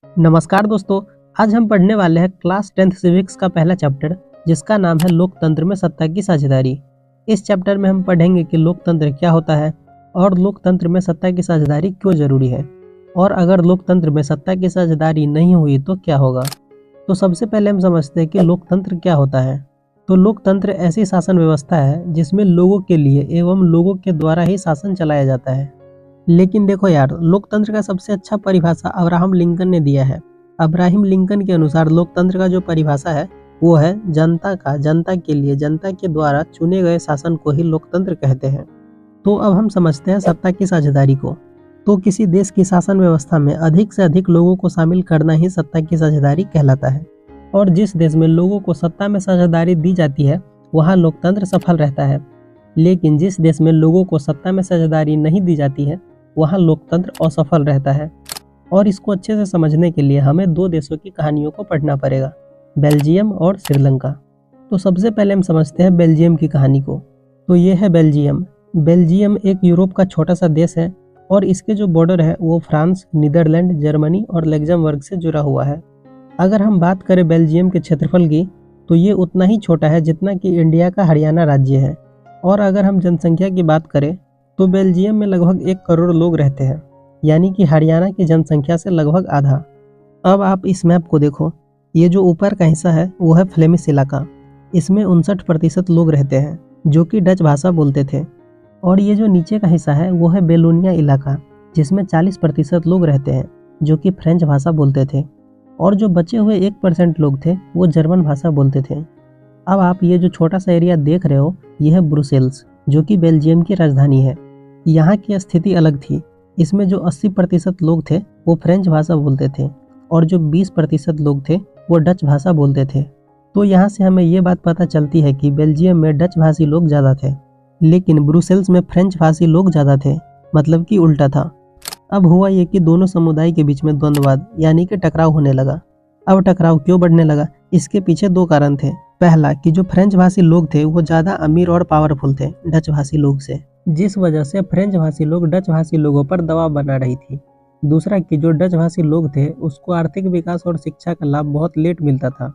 नमस्कार दोस्तों। आज हम पढ़ने वाले हैं क्लास 10th सिविक्स का पहला चैप्टर, जिसका नाम है लोकतंत्र में सत्ता की साझेदारी। इस चैप्टर में हम पढ़ेंगे कि लोकतंत्र क्या होता है और लोकतंत्र में सत्ता की साझेदारी क्यों जरूरी है, और अगर लोकतंत्र में सत्ता की साझेदारी नहीं हुई तो क्या होगा। तो सबसे पहले हम समझते हैं कि लोकतंत्र क्या होता है। तो लोकतंत्र ऐसी शासन व्यवस्था है जिसमें लोगों के लिए एवं लोगों के द्वारा ही शासन चलाया जाता है। लेकिन देखो यार, लोकतंत्र का सबसे अच्छा परिभाषा अब्राहम लिंकन ने दिया है। अब्राहम लिंकन के अनुसार लोकतंत्र का जो परिभाषा है वो है जनता के लिए, जनता के द्वारा चुने गए शासन को ही लोकतंत्र कहते हैं। तो अब हम समझते हैं सत्ता की साझेदारी को। तो किसी देश की शासन व्यवस्था में अधिक से अधिक लोगों को शामिल करना ही सत्ता की साझेदारी कहलाता है। और जिस देश में लोगों को सत्ता में साझेदारी दी जाती है वहाँ लोकतंत्र सफल रहता है। लेकिन जिस देश में लोगों को सत्ता में साझेदारी नहीं दी जाती है वहाँ लोकतंत्र असफल रहता है। और इसको अच्छे से समझने के लिए हमें दो देशों की कहानियों को पढ़ना पड़ेगा, बेल्जियम और श्रीलंका। तो सबसे पहले हम समझते हैं बेल्जियम की कहानी को। तो ये है बेल्जियम। बेल्जियम एक यूरोप का छोटा सा देश है और इसके जो बॉर्डर है वो फ्रांस, नीदरलैंड, जर्मनी और लग्जमबर्ग से जुड़ा हुआ है। अगर हम बात करें बेल्जियम के क्षेत्रफल की तो ये उतना ही छोटा है जितना कि इंडिया का हरियाणा राज्य है। और अगर हम जनसंख्या की बात करें तो बेल्जियम में लगभग 1 करोड़ लोग रहते हैं, यानी कि हरियाणा की जनसंख्या से लगभग आधा। अब आप इस मैप को देखो, ये जो ऊपर का हिस्सा है वो है फ्लेमिश इलाका। इसमें 59% लोग रहते हैं जो कि डच भाषा बोलते थे। और ये जो नीचे का हिस्सा है वो है बेलोनिया इलाका, जिसमें 40% लोग रहते हैं जो कि फ्रेंच भाषा बोलते थे। और जो बचे हुए 1% लोग थे वो जर्मन भाषा बोलते थे। अब आप ये जो छोटा सा एरिया देख रहे हो ये है ब्रुसेल्स, जो कि बेल्जियम की राजधानी है। यहाँ की स्थिति अलग थी। इसमें जो 80% लोग थे वो फ्रेंच भाषा बोलते थे और जो 20% लोग थे वो डच भाषा बोलते थे। तो यहाँ से हमें ये बात पता चलती है कि बेल्जियम में डच भाषी लोग ज़्यादा थे, लेकिन ब्रुसेल्स में फ्रेंच भाषी लोग ज़्यादा थे, मतलब कि उल्टा था। अब हुआ ये कि दोनों समुदाय के बीच में द्वंद्ववाद यानी कि टकराव होने लगा। अब टकराव क्यों बढ़ने लगा, इसके पीछे 2 कारण थे। पहला कि जो फ्रेंच भाषी लोग थे वो ज़्यादा अमीर और पावरफुल थे डच भाषी लोग से, जिस वजह से फ्रेंच भाषी लोग डच भाषी लोगों पर दबाव बना रही थी। दूसरा कि जो डच भाषी लोग थे उसको आर्थिक विकास और शिक्षा का लाभ बहुत लेट मिलता था।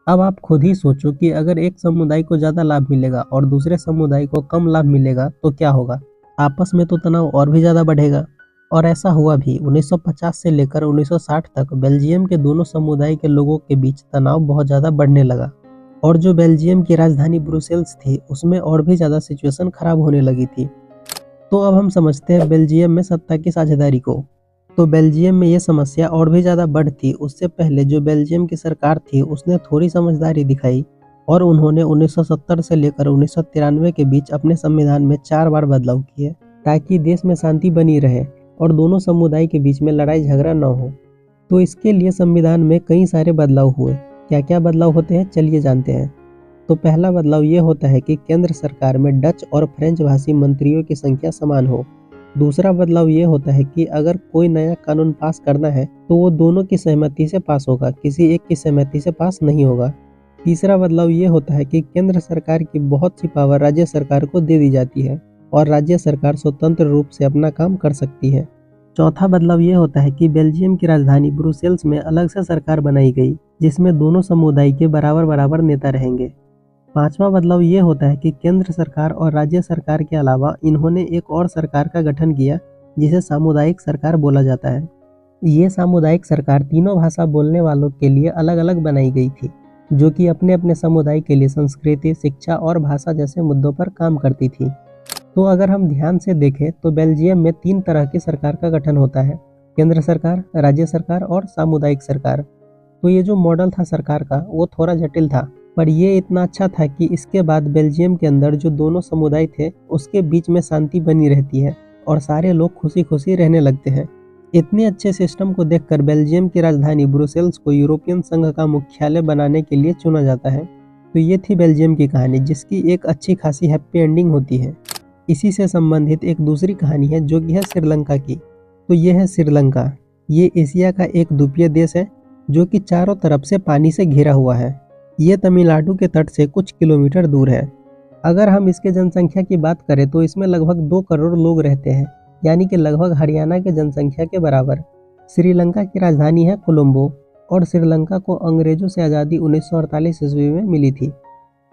अब आप खुद ही सोचो कि अगर एक समुदाय को ज़्यादा लाभ मिलेगा और दूसरे समुदाय को कम लाभ मिलेगा तो क्या होगा। आपस में तो तनाव और भी ज़्यादा बढ़ेगा। और ऐसा हुआ भी। 1950 से लेकर 1960 तक बेल्जियम के दोनों समुदाय के लोगों के बीच तनाव बहुत ज़्यादा बढ़ने लगा। और जो बेल्जियम की राजधानी ब्रुसेल्स थी उसमें और भी ज़्यादा सिचुएशन खराब होने लगी थी। तो अब हम समझते हैं बेल्जियम में सत्ता की साझेदारी को। तो बेल्जियम में ये समस्या और भी ज़्यादा बढ़ती उससे पहले जो बेल्जियम की सरकार थी उसने थोड़ी समझदारी दिखाई और उन्होंने 1970 से लेकर 1993 के बीच अपने संविधान में 4 बार बदलाव किए ताकि देश में शांति बनी रहे और दोनों समुदाय के बीच में लड़ाई झगड़ा न हो। तो इसके लिए संविधान में कई सारे बदलाव हुए। क्या क्या बदलाव होते हैं चलिए जानते हैं। तो पहला बदलाव ये होता है कि केंद्र सरकार में डच और फ्रेंच भाषी मंत्रियों की संख्या समान हो। दूसरा बदलाव ये होता है कि अगर कोई नया कानून पास करना है तो वो दोनों की सहमति से पास होगा, किसी एक की सहमति से पास नहीं होगा। तीसरा बदलाव ये होता है कि केंद्र सरकार की बहुत सी पावर राज्य सरकार को दे दी जाती है और राज्य सरकार स्वतंत्र रूप से अपना काम कर सकती है। चौथा बदलाव ये होता है कि बेल्जियम की राजधानी ब्रुसेल्स में अलग से सरकार बनाई गई जिसमें दोनों समुदाय के बराबर बराबर नेता रहेंगे। पांचवा बदलाव ये होता है कि केंद्र सरकार और राज्य सरकार के अलावा इन्होंने एक और सरकार का गठन किया जिसे सामुदायिक सरकार बोला जाता है। ये सामुदायिक सरकार तीनों भाषा बोलने वालों के लिए अलग अलग बनाई गई थी, जो कि अपने अपने समुदाय के लिए संस्कृति, शिक्षा और भाषा जैसे मुद्दों पर काम करती थी। तो अगर हम ध्यान से देखें तो बेल्जियम में 3 तरह की सरकार का गठन होता है, केंद्र सरकार, राज्य सरकार और सामुदायिक सरकार। तो ये जो मॉडल था सरकार का वो थोड़ा जटिल था, पर ये इतना अच्छा था कि इसके बाद बेल्जियम के अंदर जो दोनों समुदाय थे उसके बीच में शांति बनी रहती है और सारे लोग खुशी खुशी रहने लगते हैं। इतने अच्छे सिस्टम को देखकर बेल्जियम की राजधानी ब्रुसेल्स को यूरोपियन संघ का मुख्यालय बनाने के लिए चुना जाता है। तो ये थी बेल्जियम की कहानी जिसकी एक अच्छी खासी हैप्पी एंडिंग होती है। इसी से संबंधित एक दूसरी कहानी है जो कि है श्रीलंका की। तो ये है श्रीलंका। ये एशिया का एक द्वीपीय देश है जो कि चारों तरफ से पानी से घिरा हुआ है। ये तमिलनाडु के तट से कुछ किलोमीटर दूर है। अगर हम इसके जनसंख्या की बात करें तो इसमें लगभग 2 करोड़ लोग रहते हैं, यानी कि लगभग हरियाणा के जनसंख्या के बराबर। श्रीलंका की राजधानी है कोलंबो और श्रीलंका को अंग्रेजों से आज़ादी 1948 ईस्वी में मिली थी।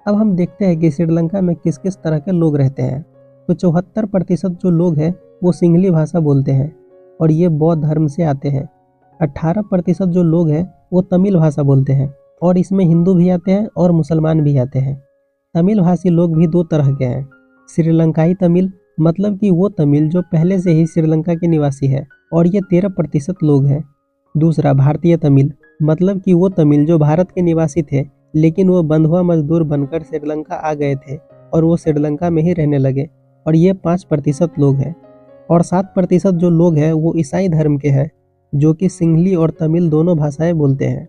अब हम देखते हैं कि श्रीलंका में किस किस तरह के लोग रहते हैं। तो 74% जो लोग हैं वो सिंहली भाषा बोलते हैं और ये बौद्ध धर्म से आते हैं। 18% जो लोग हैं वो तमिल भाषा बोलते हैं और इसमें हिंदू भी आते हैं और मुसलमान भी आते हैं। तमिल भाषी लोग भी दो तरह के हैं, श्रीलंकाई तमिल मतलब कि वो तमिल जो पहले से ही श्रीलंका के निवासी है और ये 13% लोग हैं। दूसरा भारतीय तमिल मतलब कि वो तमिल जो भारत के निवासी थे लेकिन वो बंधुआ मजदूर बनकर श्रीलंका आ गए थे और वो श्रीलंका में ही रहने लगे और ये 5% लोग हैं। और 7% जो लोग हैं वो ईसाई धर्म के हैं जो कि सिंहली और तमिल दोनों भाषाएं बोलते हैं।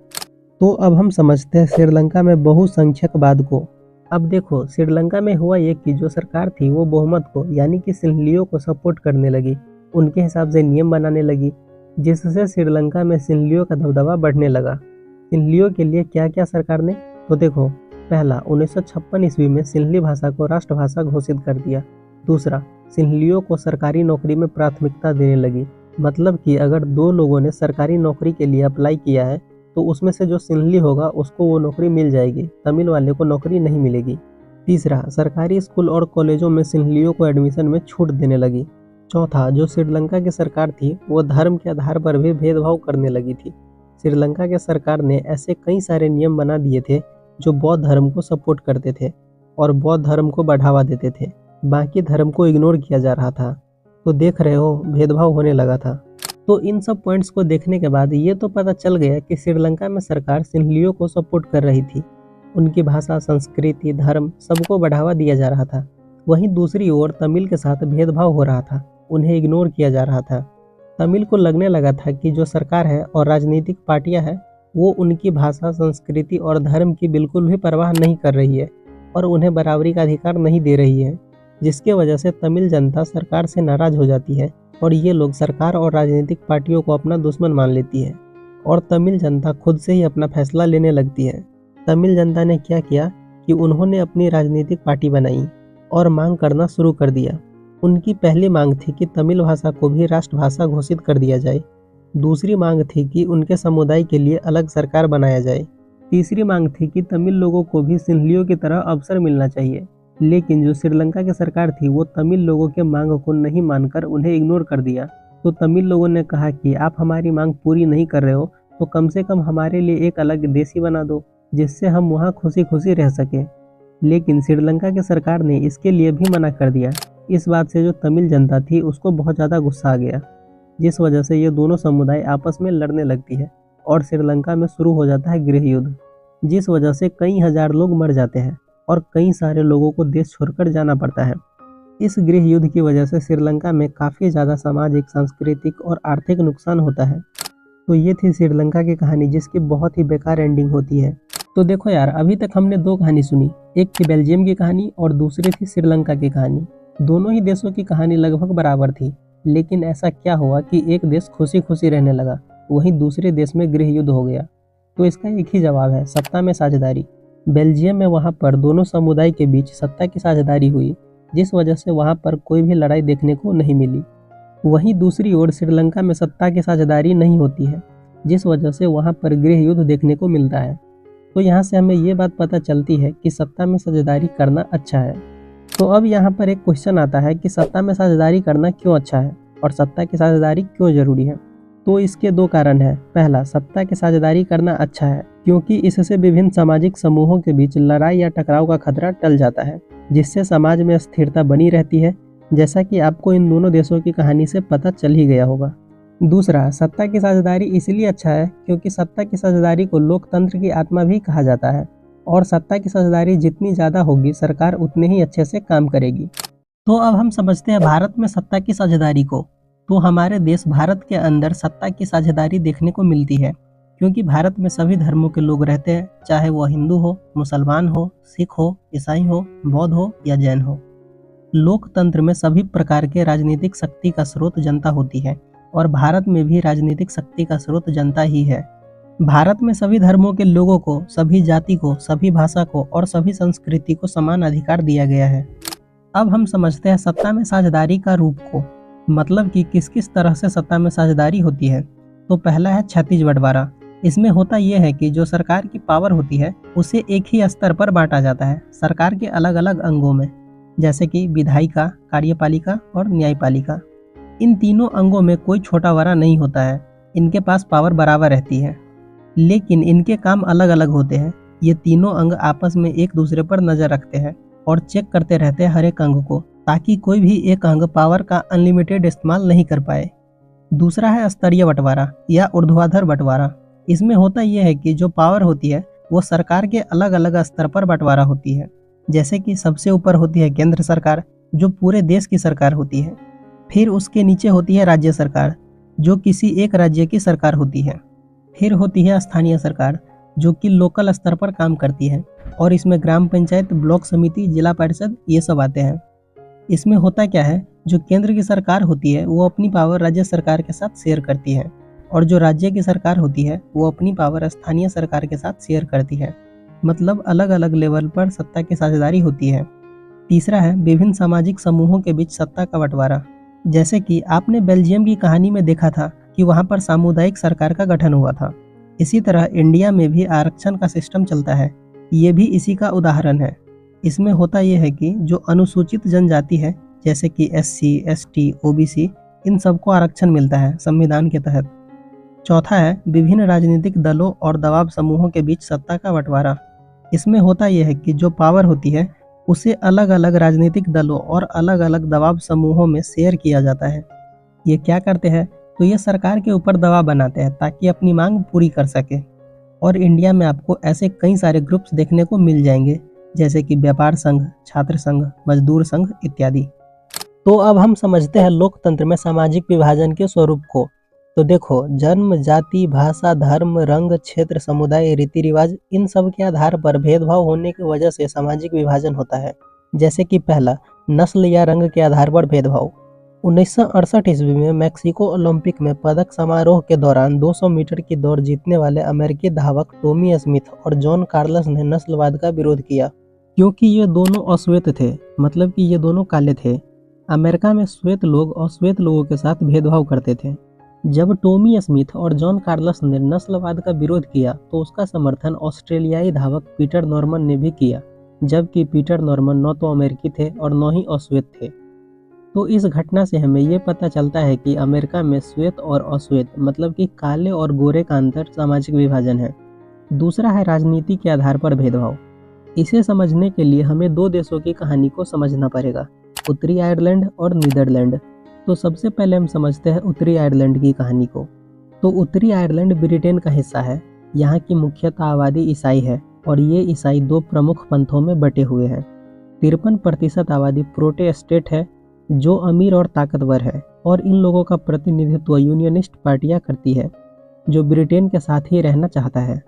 तो अब हम समझते हैं श्रीलंका में बहुसंख्यकवाद को। अब देखो श्रीलंका में हुआ ये कि जो सरकार थी वो बहुमत को यानी कि सिंहलियों को सपोर्ट करने लगी, उनके हिसाब से नियम बनाने लगी, जिससे श्रीलंका में सिंहलियों का दबदबा बढ़ने लगा। सिंहलियों के लिए क्या क्या सरकार ने, तो देखो पहला 1956 ईस्वी में सिंहली भाषा को राष्ट्रभाषा घोषित कर दिया। दूसरा सिंहलियों को सरकारी नौकरी में प्राथमिकता देने लगी, मतलब कि अगर दो लोगों ने सरकारी नौकरी के लिए अप्लाई किया है तो उसमें से जो सिंहली होगा उसको वो नौकरी मिल जाएगी, तमिल वाले को नौकरी नहीं मिलेगी। तीसरा सरकारी स्कूल और कॉलेजों में सिंहलियों को एडमिशन में छूट देने लगी। चौथा जो श्रीलंका की सरकार थी वो धर्म के आधार पर भी भेदभाव करने लगी थी। श्रीलंका के सरकार ने ऐसे कई सारे नियम बना दिए थे जो बौद्ध धर्म को सपोर्ट करते थे और बौद्ध धर्म को बढ़ावा देते थे, बाकी धर्म को इग्नोर किया जा रहा था। तो देख रहे हो भेदभाव होने लगा था। तो इन सब पॉइंट्स को देखने के बाद ये तो पता चल गया कि श्रीलंका में सरकार सिंहलियों को सपोर्ट कर रही थी, उनकी भाषा, संस्कृति, धर्म सबको बढ़ावा दिया जा रहा था। वहीं दूसरी ओर तमिल के साथ भेदभाव हो रहा था, उन्हें इग्नोर किया जा रहा था। तमिल को लगने लगा था कि जो सरकार है और राजनीतिक पार्टियां हैं वो उनकी भाषा, संस्कृति और धर्म की बिल्कुल भी परवाह नहीं कर रही है और उन्हें बराबरी का अधिकार नहीं दे रही है, जिसके वजह से तमिल जनता सरकार से नाराज हो जाती है और ये लोग सरकार और राजनीतिक पार्टियों को अपना दुश्मन मान लेती है और तमिल जनता खुद से ही अपना फैसला लेने लगती है। तमिल जनता ने क्या किया कि उन्होंने अपनी राजनीतिक पार्टी बनाई और मांग करना शुरू कर दिया। उनकी पहली मांग थी कि तमिल भाषा को भी राष्ट्रभाषा घोषित कर दिया जाए। दूसरी मांग थी कि उनके समुदाय के लिए अलग सरकार बनाया जाए। तीसरी मांग थी कि तमिल लोगों को भी सिंहलियों की तरह अवसर मिलना चाहिए। लेकिन जो श्रीलंका की सरकार थी वो तमिल लोगों के मांग को नहीं मानकर उन्हें इग्नोर कर दिया। तो तमिल लोगों ने कहा कि आप हमारी मांग पूरी नहीं कर रहे हो तो कम से कम हमारे लिए एक अलग देश ही बना दो जिससे हम वहाँ खुशी खुशी रह सकें। लेकिन श्रीलंका की सरकार ने इसके लिए भी मना कर दिया। इस बात से जो तमिल जनता थी उसको बहुत ज़्यादा गुस्सा आ गया, जिस वजह से ये दोनों समुदाय आपस में लड़ने लगती है और श्रीलंका में शुरू हो जाता है गृह युद्ध, जिस वजह से कई हजार लोग मर जाते हैं और कई सारे लोगों को देश छोड़कर जाना पड़ता है। इस गृह युद्ध की वजह से श्रीलंका में काफ़ी ज़्यादा सामाजिक, सांस्कृतिक और आर्थिक नुकसान होता है। तो ये थी श्रीलंका की कहानी जिसकी बहुत ही बेकार एंडिंग होती है। तो देखो यार, अभी तक हमने दो कहानी सुनी, एक थी बेल्जियम की कहानी और दूसरी थी श्रीलंका की कहानी। दोनों ही देशों की कहानी लगभग बराबर थी, लेकिन ऐसा क्या हुआ कि एक देश खुशी खुशी रहने लगा, वहीं दूसरे देश में गृह युद्ध हो गया। तो इसका एक ही जवाब है, सत्ता में साझेदारी। बेल्जियम में वहाँ पर दोनों समुदाय के बीच सत्ता की साझेदारी हुई, जिस वजह से वहाँ पर कोई भी लड़ाई देखने को नहीं मिली। वहीं दूसरी ओर श्रीलंका में सत्ता की साझेदारी नहीं होती है, जिस वजह से वहाँ पर गृह युद्ध देखने को मिलता है। तो यहाँ से हमें ये बात पता चलती है कि सत्ता में साझेदारी करना अच्छा है। तो अब यहाँ पर एक क्वेश्चन आता है कि सत्ता में साझेदारी करना क्यों अच्छा है और सत्ता की साझेदारी क्यों जरूरी है। तो इसके दो कारण हैं। पहला, सत्ता की साझेदारी करना अच्छा है क्योंकि इससे विभिन्न सामाजिक समूहों के बीच लड़ाई या टकराव का खतरा टल जाता है, जिससे समाज में स्थिरता बनी रहती है, जैसा कि आपको इन दोनों देशों की कहानी से पता चल ही गया होगा। दूसरा, सत्ता की साझेदारी इसलिए अच्छा है क्योंकि सत्ता की साझेदारी को लोकतंत्र की आत्मा भी कहा जाता है और सत्ता की साझेदारी जितनी ज़्यादा होगी सरकार उतने ही अच्छे से काम करेगी। तो अब हम समझते हैं भारत में सत्ता की साझेदारी को। तो हमारे देश भारत के अंदर सत्ता की साझेदारी देखने को मिलती है क्योंकि भारत में सभी धर्मों के लोग रहते हैं, चाहे वह हिंदू हो, मुसलमान हो, सिख हो, ईसाई हो, बौद्ध हो या जैन हो। लोकतंत्र में सभी प्रकार के राजनीतिक शक्ति का स्रोत जनता होती है और भारत में भी राजनीतिक शक्ति का स्रोत जनता ही है। भारत में सभी धर्मों के लोगों को, सभी जाति को, सभी भाषा को और सभी संस्कृति को समान अधिकार दिया गया है। अब हम समझते हैं सत्ता में साझेदारी का रूप को, मतलब कि किस किस तरह से सत्ता में साझेदारी होती है। तो पहला है छत्तीस बंटवारा। इसमें होता यह है कि जो सरकार की पावर होती है उसे एक ही स्तर पर बांटा जाता है सरकार के अलग अलग अंगों में, जैसे कि विधायिका, कार्यपालिका और न्यायपालिका। इन तीनों अंगों में कोई छोटा बड़ा नहीं होता है, इनके पास पावर बराबर रहती है, लेकिन इनके काम अलग अलग होते हैं। ये तीनों अंग आपस में एक दूसरे पर नजर रखते हैं और चेक करते रहते हैं हर एक अंग को, ताकि कोई भी एक अंग पावर का अनलिमिटेड इस्तेमाल नहीं कर पाए। दूसरा है स्तरीय बंटवारा या ऊर्ध्वाधर बंटवारा। इसमें होता यह है कि जो पावर होती है वो सरकार के अलग अलग स्तर पर बंटवारा होती है। जैसे कि सबसे ऊपर होती है केंद्र सरकार, जो पूरे देश की सरकार होती है। फिर उसके नीचे होती है राज्य सरकार, जो किसी एक राज्य की सरकार होती है। फिर होती है स्थानीय सरकार, जो कि लोकल स्तर पर काम करती है, और इसमें ग्राम पंचायत, ब्लॉक समिति, जिला परिषद ये सब आते हैं। इसमें होता क्या है, जो केंद्र की सरकार होती है वो अपनी पावर राज्य सरकार के साथ शेयर करती है, और जो राज्य की सरकार होती है वो अपनी पावर स्थानीय सरकार के साथ शेयर करती है। मतलब अलग अलग लेवल पर सत्ता की साझेदारी होती है। तीसरा है विभिन्न सामाजिक समूहों के बीच सत्ता का बंटवारा। जैसे कि आपने बेल्जियम की कहानी में देखा था कि वहाँ पर सामुदायिक सरकार का गठन हुआ था। इसी तरह इंडिया में भी आरक्षण का सिस्टम चलता है, ये भी इसी का उदाहरण है। इसमें होता यह है कि जो अनुसूचित जनजाति है, जैसे कि SC, ST, OBC, इन सबको आरक्षण मिलता है संविधान के तहत। चौथा है विभिन्न राजनीतिक दलों और दबाव समूहों के बीच सत्ता का बंटवारा। इसमें होता यह है कि जो पावर होती है उसे अलग अलग राजनीतिक दलों और अलग अलग दबाव समूहों में शेयर किया जाता है। ये क्या करते हैं, तो ये सरकार के ऊपर दबाव बनाते हैं ताकि अपनी मांग पूरी कर सके। और इंडिया में आपको ऐसे कई सारे ग्रुप्स देखने को मिल जाएंगे, जैसे कि व्यापार संघ, छात्र संघ, मजदूर संघ इत्यादि। तो अब हम समझते हैं लोकतंत्र में सामाजिक विभाजन के स्वरूप को। तो देखो, जन्म, जाति, भाषा, धर्म, रंग, क्षेत्र, समुदाय, रीति रिवाज, इन सब के आधार पर भेदभाव होने की वजह से सामाजिक विभाजन होता है। जैसे कि पहला, नस्ल या रंग के आधार पर भेदभाव। 1968 ईस्वी में मैक्सिको ओलंपिक में पदक समारोह के दौरान 200 मीटर की दौड़ जीतने वाले अमेरिकी धावक टॉमी स्मिथ और जॉन कार्लस ने नस्लवाद का विरोध किया, क्योंकि ये दोनों अश्वेत थे, मतलब कि ये दोनों काले थे। अमेरिका में श्वेत लोग अश्वेत लोगों के साथ भेदभाव करते थे। जब टॉमी स्मिथ और जॉन कार्लस ने नस्लवाद का विरोध किया तो उसका समर्थन ऑस्ट्रेलियाई धावक पीटर नॉर्मन ने भी किया, जबकि पीटर नॉर्मन न तो अमेरिकी थे और न ही अश्वेत थे। तो इस घटना से हमें ये पता चलता है कि अमेरिका में श्वेत और अश्वेत, मतलब कि काले और गोरे का अंतर सामाजिक विभाजन है। दूसरा है राजनीति के आधार पर भेदभाव। इसे समझने के लिए हमें दो देशों की कहानी को समझना पड़ेगा, उत्तरी आयरलैंड और नीदरलैंड। तो सबसे पहले हम समझते हैं उत्तरी आयरलैंड की कहानी को। तो उत्तरी आयरलैंड ब्रिटेन का हिस्सा है। यहाँ की मुख्यतः आबादी ईसाई है और ये ईसाई दो प्रमुख पंथों में बटे हुए हैं। 53% आबादी प्रोटेस्टेंट है, जो अमीर और ताकतवर है, और इन लोगों का प्रतिनिधित्व यूनियनिस्ट पार्टियां करती है, जो ब्रिटेन के साथ ही रहना चाहता है।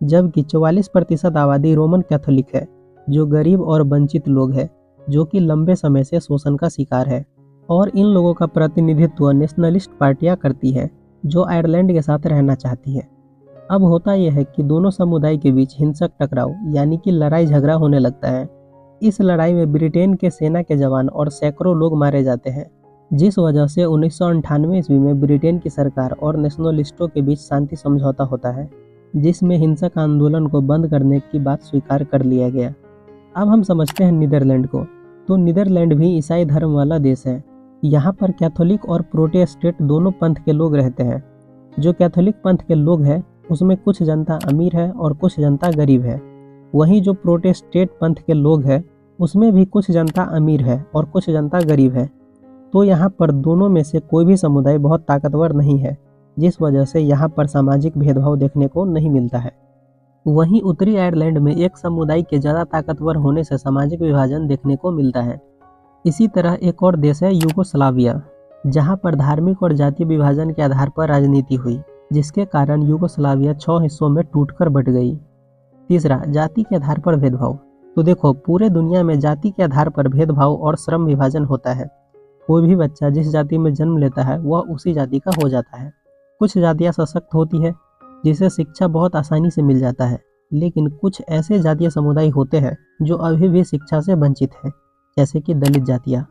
जबकि 44% आबादी रोमन कैथोलिक है, जो गरीब और वंचित लोग हैं, जो कि लंबे समय से शोषण का शिकार है, और इन लोगों का प्रतिनिधित्व नेशनलिस्ट पार्टियां करती है, जो आयरलैंड के साथ रहना चाहती है। अब होता यह है कि दोनों समुदाय के बीच हिंसक टकराव यानी कि लड़ाई झगड़ा होने लगता है। इस लड़ाई में ब्रिटेन के सेना के जवान और सैकड़ों लोग मारे जाते हैं, जिस वजह से 1998 ईस्वी में ब्रिटेन की सरकार और नेशनलिस्टों के बीच शांति समझौता होता है, जिसमें हिंसक आंदोलन को बंद करने की बात स्वीकार कर लिया गया। अब हम समझते हैं नीदरलैंड को। तो नीदरलैंड भी ईसाई धर्म वाला देश है। यहाँ पर कैथोलिक और प्रोटेस्टेंट दोनों पंथ के लोग रहते हैं। जो कैथोलिक पंथ के लोग हैं उसमें कुछ जनता अमीर है और कुछ जनता गरीब है। वहीं जो प्रोटेस्टेंट पंथ के लोग हैं उसमें भी कुछ जनता अमीर है और कुछ जनता गरीब है। तो यहाँ पर दोनों में से कोई भी समुदाय बहुत ताकतवर नहीं है, जिस वजह से यहाँ पर सामाजिक भेदभाव देखने को नहीं मिलता है। वहीं उत्तरी आयरलैंड में एक समुदाय के ज़्यादा ताकतवर होने से सामाजिक विभाजन देखने को मिलता है। इसी तरह एक और देश है यूगोस्लाविया, जहाँ पर धार्मिक और जातीय विभाजन के आधार पर राजनीति हुई, जिसके कारण यूगोस्लाविया 6 हिस्सों में टूटकर बट गई। तीसरा, जाति के आधार पर भेदभाव। तो देखो, पूरे दुनिया में जाति के आधार पर भेदभाव और श्रम विभाजन होता है। कोई भी बच्चा जिस जाति में जन्म लेता है वह उसी जाति का हो जाता है। कुछ जातियाँ सशक्त होती है जिसे शिक्षा बहुत आसानी से मिल जाता है, लेकिन कुछ ऐसे जातीय समुदाय होते हैं जो अभी भी शिक्षा से वंचित हैं, जैसे कि दलित जातियाँ।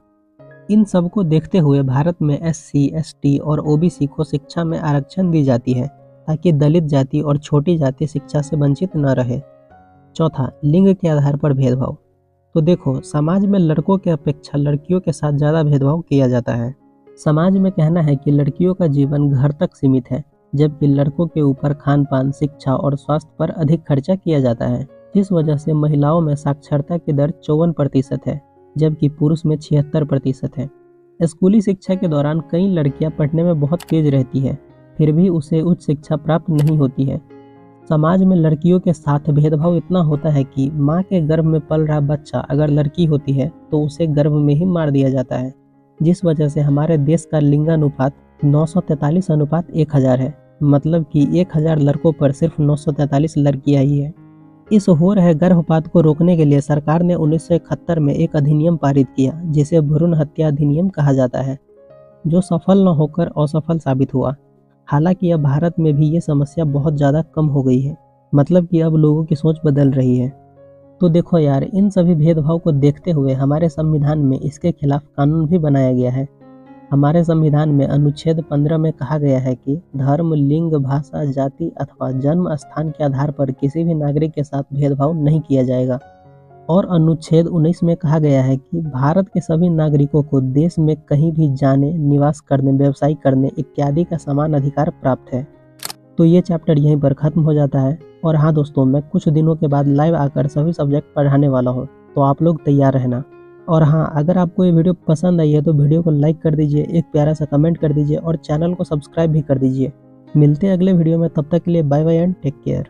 इन सब को देखते हुए भारत में SC, ST और OBC को शिक्षा में आरक्षण दी जाती है ताकि दलित जाति और छोटी जाति शिक्षा से वंचित न रहे। चौथा, लिंग के आधार पर भेदभाव। तो देखो, समाज में लड़कों के अपेक्षा लड़कियों के साथ ज़्यादा भेदभाव किया जाता है। समाज में कहना है कि लड़कियों का जीवन घर तक सीमित है, जबकि लड़कों के ऊपर खान पान, शिक्षा और स्वास्थ्य पर अधिक खर्चा किया जाता है, जिस वजह से महिलाओं में साक्षरता की दर 54% है, जबकि पुरुष में 76% है। स्कूली शिक्षा के दौरान कई लड़कियां पढ़ने में बहुत तेज रहती है, फिर भी उसे उच्च शिक्षा प्राप्त नहीं होती है। समाज में लड़कियों के साथ भेदभाव इतना होता है कि माँ के गर्भ में पल रहा बच्चा अगर लड़की होती है तो उसे गर्भ में ही मार दिया जाता है, जिस वजह से हमारे देश का लिंगानुपात 943:1000 है। मतलब कि 1000 लड़कों पर सिर्फ 943 लड़कियां ही है। इस हो रहे गर्भपात को रोकने के लिए सरकार ने 1971 में एक अधिनियम पारित किया, जिसे भ्रूण हत्या अधिनियम कहा जाता है, जो सफल न होकर असफल साबित हुआ। हालांकि अब भारत में भी ये समस्या बहुत ज़्यादा कम हो गई है, मतलब कि अब लोगों की सोच बदल रही है। तो देखो यार, इन सभी भेदभाव को देखते हुए हमारे संविधान में इसके खिलाफ कानून भी बनाया गया है। हमारे संविधान में अनुच्छेद 15 में कहा गया है कि धर्म, लिंग, भाषा, जाति अथवा जन्म स्थान के आधार पर किसी भी नागरिक के साथ भेदभाव नहीं किया जाएगा। और अनुच्छेद 19 में कहा गया है कि भारत के सभी नागरिकों को देश में कहीं भी जाने, निवास करने, व्यवसाय करने इत्यादि का समान अधिकार प्राप्त है। तो ये चैप्टर यहीं पर ख़त्म हो जाता है। और हाँ दोस्तों, मैं कुछ दिनों के बाद लाइव आकर सभी सब्जेक्ट पढ़ाने वाला हूँ, तो आप लोग तैयार रहना। और हाँ, अगर आपको ये वीडियो पसंद आई है तो वीडियो को लाइक कर दीजिए, एक प्यारा सा कमेंट कर दीजिए और चैनल को सब्सक्राइब भी कर दीजिए। मिलते हैं अगले वीडियो में, तब तक के लिए bye bye and take care.